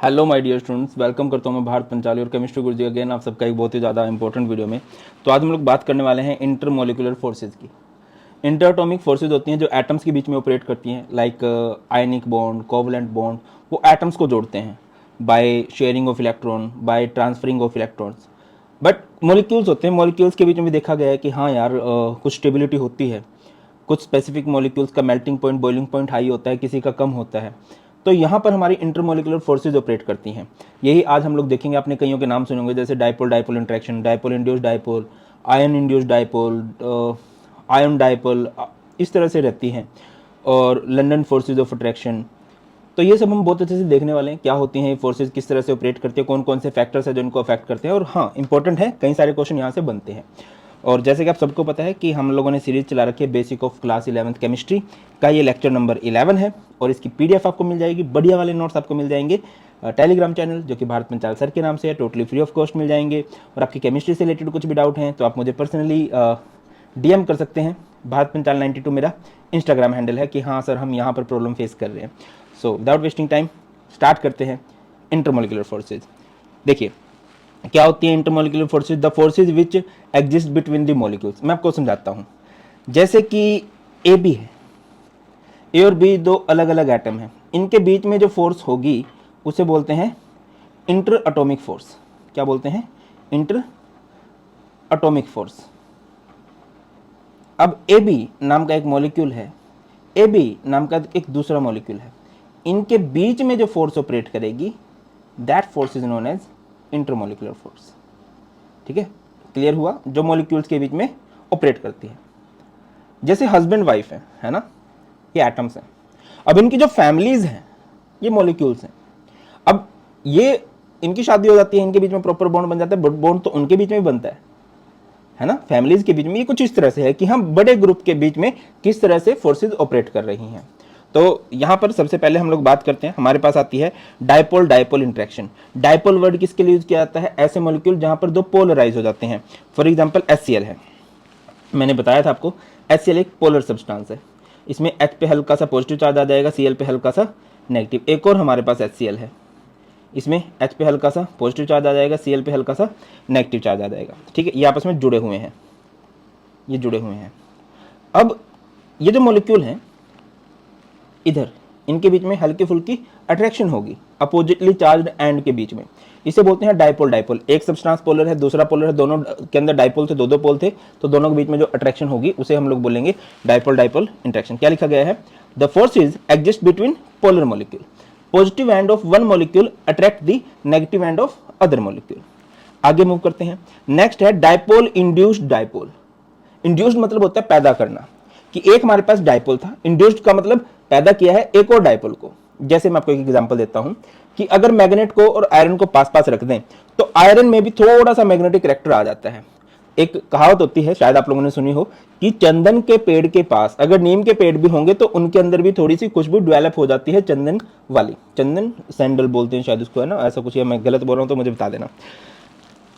Hello my dear students, welcome करता हूँ मैं भारत पंचाली और केमिस्ट्री गुरुजी अगेन आप सबका एक बहुत ही ज़्यादा इंपॉर्टेंट वीडियो में। तो आज हम लोग बात करने वाले हैं इंटरमोलिकुलर फोर्सेज की। इंटर एटॉमिक फोर्सेज होती हैं जो एटम्स के बीच में ऑपरेट करती हैं, like ionic bond, covalent bond. वो एटम्स को जोड़ते हैं by sharing of electron, by transferring of electrons. But molecules होते हैं, मॉलिक्यूल्स के बीच में भी देखा गया है कि हाँ यार, कुछ स्टेबिलिटी होती है। कुछ स्पेसिफिक मॉलिक्यूल्स का melting point, boiling point high होता है, किसी का कम होता है। तो यहाँ पर हमारी इंटरमोलिकुलर फोर्सेज ऑपरेट करती हैं। यही आज हम लोग देखेंगे। आपने कईयों के नाम सुने होंगे, जैसे dipole dipole interaction, dipole induced dipole, ion induced dipole, ion dipole, इस तरह से रहती हैं। और लंदन फोर्सेज ऑफ अट्रैक्शन। तो ये सब हम बहुत अच्छे से देखने वाले हैं, क्या होती हैं ये फोर्सेज, किस तरह से ऑपरेट करती है, कौन कौन से फैक्टर्स हैं जो इनको अफेक्ट करते हैं। और हाँ, इंपॉर्टेंट है, कई सारे क्वेश्चन यहाँ से बनते हैं। और जैसे कि आप सबको पता है कि हम लोगों ने सीरीज चला रखी है basic of class 11th chemistry का, ये लेक्चर नंबर 11 है। और इसकी पीडीएफ आपको मिल जाएगी, बढ़िया वाले नोट्स आपको मिल जाएंगे टेलीग्राम चैनल जो कि भारत पंचाल सर के नाम से है, टोटली फ्री ऑफ कॉस्ट मिल जाएंगे। और आपकी केमिस्ट्री से रिलेटेड कुछ भी डाउट हैं तो आप मुझे पर्सनली डीएम कर सकते हैं। भारत पंचाल 92 मेरा इंस्टाग्राम हैंडल है कि हाँ सर, हम यहाँ पर प्रॉब्लम फेस कर रहे हैं। So without wasting time start करते हैं इंटरमोलिकुलर फोर्सेज। देखिए क्या होती है intermolecular forces. The forces which exist between the molecules. मैं आपको समझाता हूँ। जैसे कि ए बी है, ए और बी दो अलग अलग एटम हैं, इनके बीच में जो फोर्स होगी उसे बोलते हैं इंटर एटॉमिक फोर्स। क्या बोलते हैं? Inter atomic force. अब ए बी नाम का एक मॉलिक्यूल है, ए बी नाम का एक दूसरा मॉलिक्यूल है, इनके बीच में जो फोर्स ऑपरेट करेगी that force is known as intermolecular force. ठीक है, क्लियर हुआ? जो मॉलिक्यूल्स के बीच में ऑपरेट करती है। जैसे हस्बैंड वाइफ है ना, ये एटम्स हैं। अब इनकी जो फैमिलीज हैं ये मॉलिक्यूल्स हैं। अब ये इनकी शादी हो जाती है, इनके बीच में प्रॉपर बॉन्ड बन जाता है। बॉन्ड तो उनके बीच में भी बनता है ना, फैमिलीज के बीच में। ये कुछ इस तरह से है कि हम बड़े ग्रुप के बीच में किस तरह से फोर्सेज ऑपरेट कर रही हैं। तो यहां पर सबसे पहले हम लोग बात करते हैं, हमारे पास आती है dipole dipole interaction. Dipole word किसके लिए यूज किया जाता है? ऐसे मॉलिक्यूल जहां पर दो पोलराइज हो जाते हैं। फॉर एग्जांपल HCl है, मैंने बताया था आपको HCl एक पोलर सब्सटेंस है। इसमें H पे हल्का सा पॉजिटिव चार्ज आ जाएगा, Cl पे हल्का सा नेगेटिव। एक और हमारे पास HCl है, इसमें H पे हल्का सा पॉजिटिव चार्ज आ जाएगा, Cl पे हल्का सा नेगेटिव चार्ज आ जाएगा। ठीक है, ये आपस में जुड़े हुए हैं, ये जुड़े हुए हैं। अब ये जो मॉलिक्यूल हैं इधर, इनके बीच में हल्की फुल्की अट्रैक्शन होगी अपोजिटली चार्ज्ड एंड के बीच में। इसे बोलते हैं डाइपोल डाइपोल। एक सब्सटेंस पोलर है, दूसरा पोलर है, दोनों के अंदर डाइपोल थे, दो दो पोल थे, तो दोनों के बीच में जो अट्रैक्शन होगी उसे हम लोग बोलेंगे डाइपोल डाइपोल इंट्रैक्शन। क्या लिखा गया है? The forces exist between polar molecule. Positive end of one molecule attract the negative end of other molecule. आगे मूव करते हैं। नेक्स्ट है डाइपोल इंड्यूस्ड डाइपोल। इंड्यूस्ड मतलब होता है पैदा करना, कि एक हमारे पास डाइपोल था, इंड्यूस्ड का मतलब पैदा किया है एक और डाइपोल को। जैसे मैं आपको एक एग्जांपल देता हूं कि अगर मैग्नेट को और आयरन को पास पास रख दें तो आयरन में भी थोड़ा सा मैग्नेटिक कैरेक्टर आ जाता है। एक कहावत होती है, शायद आप लोगों ने सुनी हो, कि चंदन के पेड़ के पास अगर नीम के पेड़ भी होंगे तो उनके अंदर भी थोड़ी सी खुशबू डेवलप हो जाती है चंदन वाली। चंदन सैंडल बोलते हैं शायद उसको, है ना, ऐसा कुछ। या मैं गलत बोल रहा हूं तो मुझे बता देना।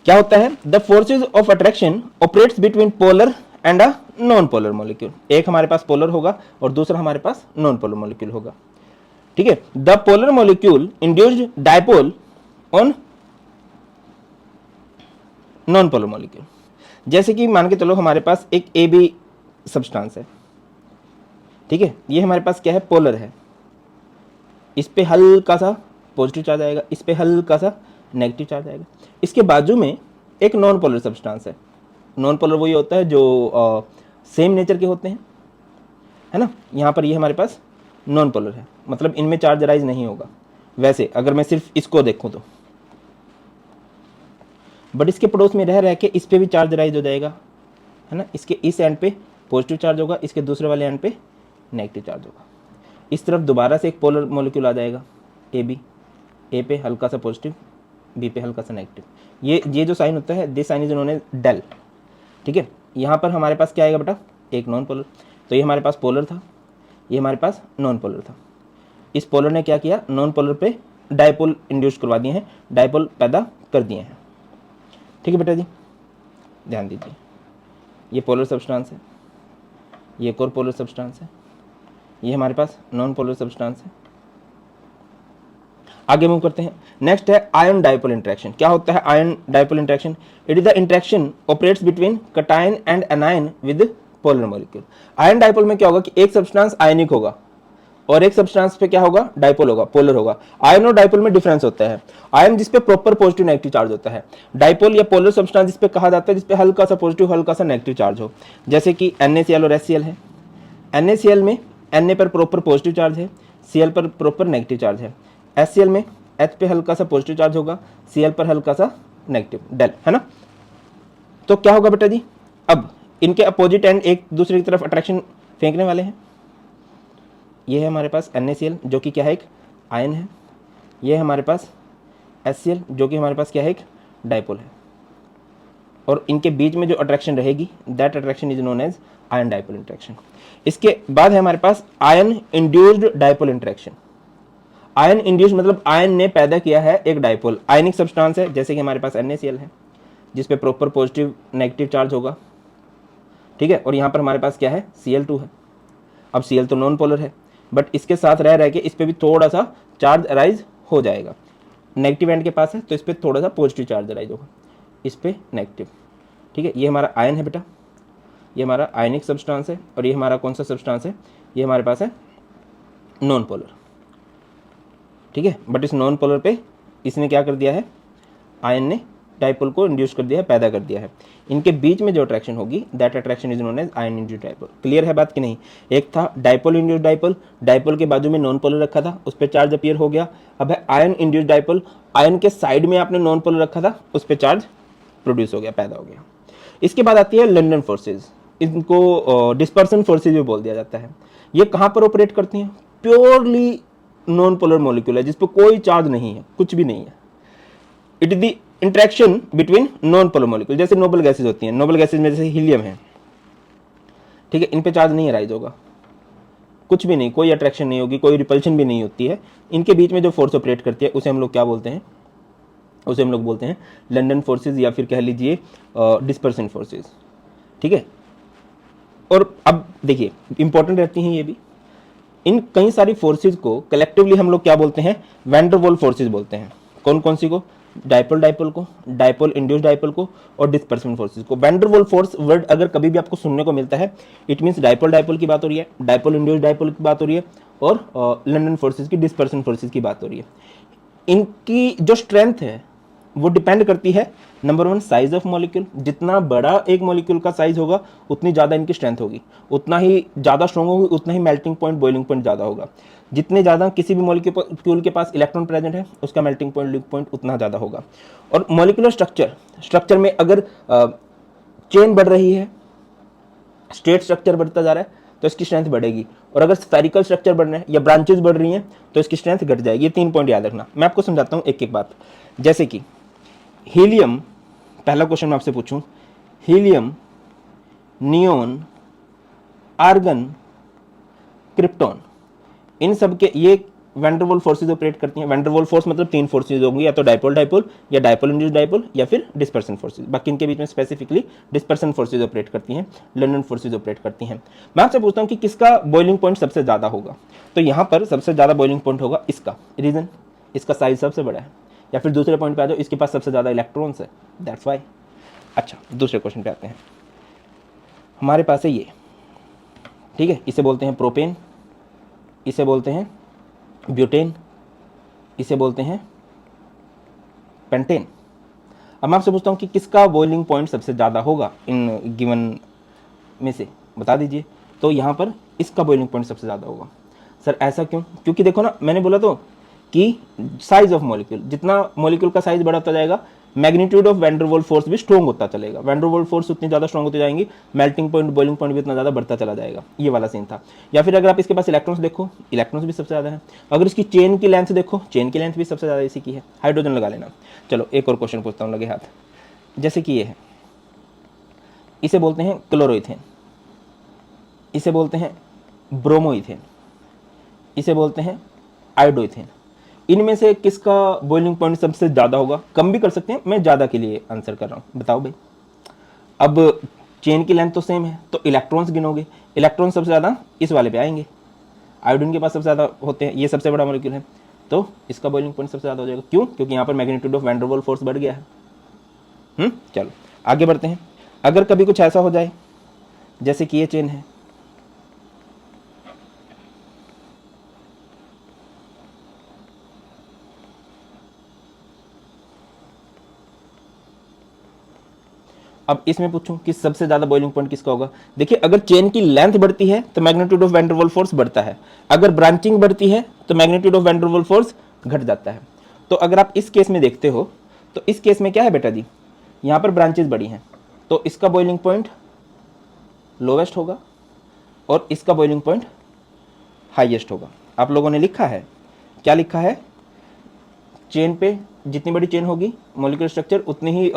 क्या होता है? The forces of attraction operates between polar and a non polar molecule. एक हमारे पास पोलर होगा और दूसरा हमारे पास नॉन पोलर मॉलिक्यूल होगा। ठीक है, the polar molecule induced dipole on non polar molecule. जैसे कि मान के चलो हमारे पास एक ए बी सब्सटेंस है। ठीक है, ये हमारे पास क्या है? पोलर है। इस पे हल्का सा पॉजिटिव चार्ज आएगा, इस पे हल्का सा नेगेटिव चार्ज आएगा। इसके बाजू में एक नॉन पोलर सब्सटेंस है। नॉन पोलर वही होता है जो सेम नेचर के होते हैं, है ना। यहाँ पर ये हमारे पास नॉन पोलर है, मतलब इनमें चार्ज राइज नहीं होगा। वैसे अगर मैं सिर्फ इसको देखूं तो, बट इसके पड़ोस में रह रह के इस पे भी चार्ज राइज हो जाएगा, है ना। इसके इस एंड पे पॉजिटिव चार्ज होगा, इसके दूसरे वाले एंड पे नेगेटिव चार्ज होगा। इस तरफ दोबारा से एक पोलर मॉलिक्यूल आ जाएगा, ए बी। ए पे हल्का सा पॉजिटिव, बी पे हल्का सा नेगेटिव। ये जो साइन होता है, this sign is known as del. ठीक है, यहाँ पर हमारे पास क्या आएगा बेटा? एक नॉन पोलर। तो ये हमारे पास पोलर था, ये हमारे पास नॉन पोलर था। इस पोलर ने क्या किया? नॉन पोलर पे डाइपोल इंड्यूस करवा दिए हैं, डाइपोल पैदा कर दिए हैं। ठीक है बेटा जी, ध्यान दीजिए। ये पोलर सब्सटेंस है, ये एक और पोलर सब्सटेंस है, ये हमारे पास नॉन पोलर सब्सटेंस है। आगे मूव करते हैं। नेक्स्ट है आयन डाइपोल इंटरेक्शन। क्या होता है ion dipole interaction? It is the interaction operates between cation and anion with polar molecule. Ion dipole में क्या होगा कि एक सब्सटेंस आयनिक होगा और एक सब्सटेंस पे क्या होगा, डाइपोल होगा, पोलर होगा। आयन और डाइपोल में डिफरेंस होता है। आयन जिसपे प्रॉपर पॉजिटिव नेगेटिव चार्ज होता है, डाइपोल या पोलर सब्सटेंस जिसपे कहा जाता है जिसपे हल्का सा पॉजिटिव हल्का सा नेगेटिव चार्ज हो, जैसे कि NaCl और HCl है। NaCl में Na पर प्रॉपर पॉजिटिव चार्ज है, Cl पर प्रॉपर नेगेटिव चार्ज है। HCl में H पे हल्का सा पॉजिटिव चार्ज होगा, Cl पर हल्का सा नेगेटिव, डेल, है ना। तो क्या होगा बेटा जी, अब इनके अपोजिट एंड एक दूसरे की तरफ अट्रैक्शन फेंकने वाले हैं। ये है हमारे पास NaCl जो कि क्या है, एक आयन है। ये है हमारे पास HCl जो कि हमारे पास क्या है, एक डाइपोल है। और इनके बीच में जो अट्रैक्शन रहेगी that attraction is known as ion dipole interaction. इसके बाद है हमारे पास ion induced dipole interaction. Ion induced मतलब आयन ने पैदा किया है एक डाइपोल, आयनिक सब्सटेंस है, जैसे कि हमारे पास NaCl है जिसपे प्रॉपर पॉजिटिव नेगेटिव चार्ज होगा, ठीक है। और यहाँ पर हमारे पास क्या है, Cl2 है। अब Cl तो नॉन पोलर है, बट इसके साथ रह के इस पे भी थोड़ा सा चार्ज अराइज हो जाएगा। नेगेटिव एंड के पास है तो इस पर थोड़ा सा पॉजिटिव चार्ज अराइज होगा, इस पे नेगेटिव, ठीक है। ये हमारा आयन है बेटा, ये हमारा आयनिक सब्सटेंस है। और ये हमारा कौन सा सब्सटेंस है, ये हमारे पास है नॉन पोलर, ठीक है। बट इस नॉन पोलर पे इसने क्या कर दिया है, आयन ने डाइपोल को इंड्यूस कर दिया है, पैदा कर दिया है। इनके बीच में जो अट्रैक्शन होगी that attraction is known as ion induced dipole. Clear है बात कि नहीं? एक था डाइपोल इंड्यूस्ड डाइपोल, डाइपोल के बाजू में नॉन पोलर रखा था, उस पर चार्ज अपीयर हो गया। अब है आयन इंड्यूस्ड डाइपोल, आयन के साइड में आपने नॉन पोलर रखा था, उस पर चार्ज प्रोड्यूस हो गया, पैदा हो गया। इसके बाद आती है लंडन फोर्सेज, इनको डिस्पर्सन फोर्सेज भी बोल दिया जाता है। ये कहाँ पर ऑपरेट करती हैं? प्योरली नॉन पोलर मॉलिक्यूल है जिसपे कोई चार्ज नहीं है, कुछ भी नहीं है। It is the interaction between non polar molecule, जैसे नोबल गैसेज होती हैं, नोबल गैसेज में जैसे हीलियम है, ठीक है, इन पे चार्ज नहीं अराइज होगा, कुछ भी नहीं, कोई अट्रैक्शन नहीं होगी, कोई रिपल्शन भी नहीं होती है। इनके बीच में जो फोर्स ऑपरेट करती है उसे हम लोग क्या बोलते हैं, उसे हम लोग बोलते हैं लंडन फोर्सेज या फिर कह लीजिए डिस्पर्सन फोर्सेज, ठीक है। और अब देखिए इंपॉर्टेंट रहती हैं ये भी, इन कई सारी फोर्सेज को कलेक्टिवली हम लोग क्या बोलते हैं, वैन डर वाल्स फोर्सेज बोलते हैं। कौन कौन सी को? डाइपोल डाइपोल को, डाइपोल इंड्यूस्ड डाइपोल को और डिस्पर्सन फोर्सेज को। Van der Waals force word अगर कभी भी आपको सुनने को मिलता है, इट मींस डाइपोल डाइपोल की बात हो रही है, डाइपोल इंड्यूस्ड डाइपोल की बात हो रही है और लंडन फोर्सेज की, डिस्पर्सन फोर्सेज की बात हो रही है। इनकी जो स्ट्रेंथ है वो डिपेंड करती है नंबर 1 साइज ऑफ मॉलिक्यूल। जितना बड़ा एक मॉलिक्यूल का साइज होगा उतनी ज़्यादा इनकी स्ट्रेंथ होगी, उतना ही ज़्यादा स्ट्रॉन्ग होगी, उतना ही मेल्टिंग पॉइंट बॉइलिंग पॉइंट ज़्यादा होगा। जितने ज़्यादा किसी भी मॉलिक्यूल के पास इलेक्ट्रॉन प्रेजेंट है उसका मेल्टिंग पॉइंट बॉइलिंग पॉइंट उतना ज़्यादा होगा। और मॉलिक्यूलर स्ट्रक्चर में अगर चेन बढ़ रही है, स्टेट स्ट्रक्चर बढ़ता जा रहा है तो इसकी स्ट्रेंथ बढ़ेगी, और अगर स्फेरिकल स्ट्रक्चर बढ़ रहे हैं या ब्रांचेस बढ़ रही हैं तो इसकी स्ट्रेंथ घट जाएगी। ये 3 पॉइंट याद रखना। मैं आपको समझाता हूँ एक एक बात। जैसे कि हीलियम, पहला क्वेश्चन मैं आपसे पूछूं, हीलियम, नियोन, आर्गन, क्रिप्टॉन, इन सब के ये van der Waals forces operate करती हैं। वैन डर वाल्स फोर्स मतलब 3 फोर्सेज होंगी, या तो डाइपोल डाइपोल या डाइपोल इंड्यूस्ड डाइपोल या फिर डिस्पर्सन फोर्सेज। बाकी इनके बीच में स्पेसिफिकली डिस्पर्सन फोर्सेज ऑपरेट करती हैं, लंडन फोर्सेज ऑपरेट करती हैं। मैं आपसे पूछता हूं कि किसका बॉइलिंग पॉइंट सबसे ज्यादा होगा, तो यहां पर सबसे ज्यादा बॉइलिंग पॉइंट होगा इसका। रीजन, इसका साइज सबसे बड़ा है। या फिर दूसरे पॉइंट पे आ जाओ, इसके पास सबसे ज्यादा इलेक्ट्रॉन्स है, दैट्स व्हाई। अच्छा, दूसरे क्वेश्चन पे आते हैं। हमारे पास है ये, ठीक है, इसे बोलते हैं प्रोपेन, इसे बोलते हैं ब्यूटेन, इसे बोलते हैं पेंटेन। अब मैं आपसे पूछता हूं कि किसका बॉइलिंग पॉइंट सबसे ज्यादा होगा इन गिवन में से, बता दीजिए। तो यहां पर इसका बॉइलिंग पॉइंट सबसे ज्यादा होगा। सर ऐसा क्यों? क्योंकि देखो ना, मैंने बोला तो कि साइज ऑफ मॉलिक्यूल, जितना मॉलिक्यूल का साइज बढ़ता जाएगा magnitude of van der Waals force भी स्ट्रॉन्ग होता चलेगा। वैन डर वाल्स फोर्स उतनी ज्यादा स्ट्रॉन्ग होती जाएंगी, मेल्टिंग पॉइंट बॉइलिंग पॉइंट भी उतना ज्यादा बढ़ता चला जाएगा। ये वाला सीन था। या फिर अगर आप इसके पास इलेक्ट्रॉन्स देखो, इलेक्ट्रॉन्स भी सबसे ज्यादा है। अगर इसकी चेन की लेंथ देखो, चेन की लेंथ भी सबसे ज्यादा इसी की है। हाइड्रोजन लगा लेना। चलो एक और क्वेश्चन पूछता हूँ, लगे हाथ। जैसे कि ये है, इसे बोलते हैं क्लोरोइथेन, इसे बोलते हैं ब्रोमोइथेन, इसे बोलते हैं आयोडोइथेन। इनमें से किसका बॉइलिंग पॉइंट सबसे ज्यादा होगा? कम भी कर सकते हैं, मैं ज्यादा के लिए आंसर कर रहा हूं, बताओ भाई। अब चेन की लेंथ तो सेम है, तो इलेक्ट्रॉन्स गिनोगे, इलेक्ट्रॉन सबसे ज्यादा इस वाले पे आएंगे। आयोडीन के पास सबसे ज्यादा होते हैं, ये सबसे बड़ा मॉलिक्यूल है, तो इसका बॉइलिंग पॉइंट सबसे ज़्यादा हो जाएगा। क्यों? क्योंकि यहाँ पर magnitude of van der Waals force बढ़ गया है। चलो आगे बढ़ते हैं। अगर कभी कुछ ऐसा हो जाए जैसे कि ये चेन है, अब इसमें पूछूं कि सबसे ज्यादा बॉइलिंग पॉइंट किसका होगा। देखिए, अगर चेन की लेंथ बढ़ती है तो magnitude of van der Waals force बढ़ता है, अगर ब्रांचिंग बढ़ती है तो magnitude of van der Waals force घट जाता है। तो अगर आप इस केस में देखते हो तो इस केस में क्या है बेटा जी, यहाँ पर ब्रांचेस बड़ी हैं तो इसका बॉइलिंग पॉइंट लोवेस्ट होगा और इसका बॉइलिंग पॉइंट हाईएस्ट होगा। आप लोगों ने लिखा है, क्या लिखा है, चेन पे जितनी बड़ी चेन होगी मॉलिक्यूलर स्ट्रक्चर उतनी ही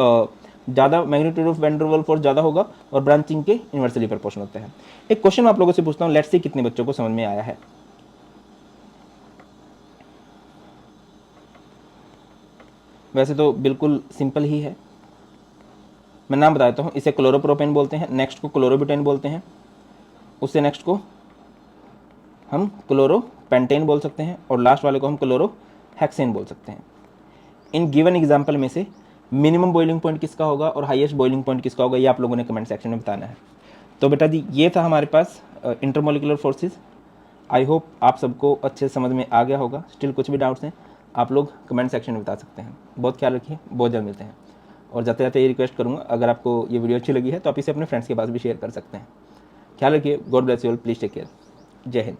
ज़्यादा magnitude of van der Waals force ज़्यादा होगा और ब्रांचिंग के इन्वर्सली प्रोपोर्शनल होता है। एक क्वेश्चन आप लोगों से पूछता हूँ, लेट्स सी कितने बच्चों को समझ में आया है। वैसे तो बिल्कुल सिंपल ही है, मैं नाम बताता हूँ। इसे क्लोरोप्रोपेन बोलते हैं, नेक्स्ट को क्लोरोब्यूटेन बोलते हैं, उससे नेक्स्ट को हम क्लोरोपेंटेन बोल सकते हैं और लास्ट वाले को हम क्लोरोहेक्सेन बोल सकते हैं। इन गिवन एग्जाम्पल में से मिनिमम बॉइलिंग पॉइंट किसका होगा और हाईएस्ट बॉइलिंग पॉइंट किसका होगा, ये आप लोगों ने कमेंट सेक्शन में बताना है। तो बेटा जी ये था हमारे पास इंटरमोलिकुलर फोर्सेस। आई होप आप सबको अच्छे समझ में आ गया होगा। स्टिल कुछ भी डाउट्स हैं आप लोग कमेंट सेक्शन में बता सकते हैं। बहुत ख्याल रखिए, बहुत जल्द मिलते हैं। और जाते जाते ये रिक्वेस्ट करूँगा, अगर आपको ये वीडियो अच्छी लगी है तो आप इसे अपने फ्रेंड्स के पास भी शेयर कर सकते हैं। ख्याल रखिए, God bless you all, please take care, जय हिंद।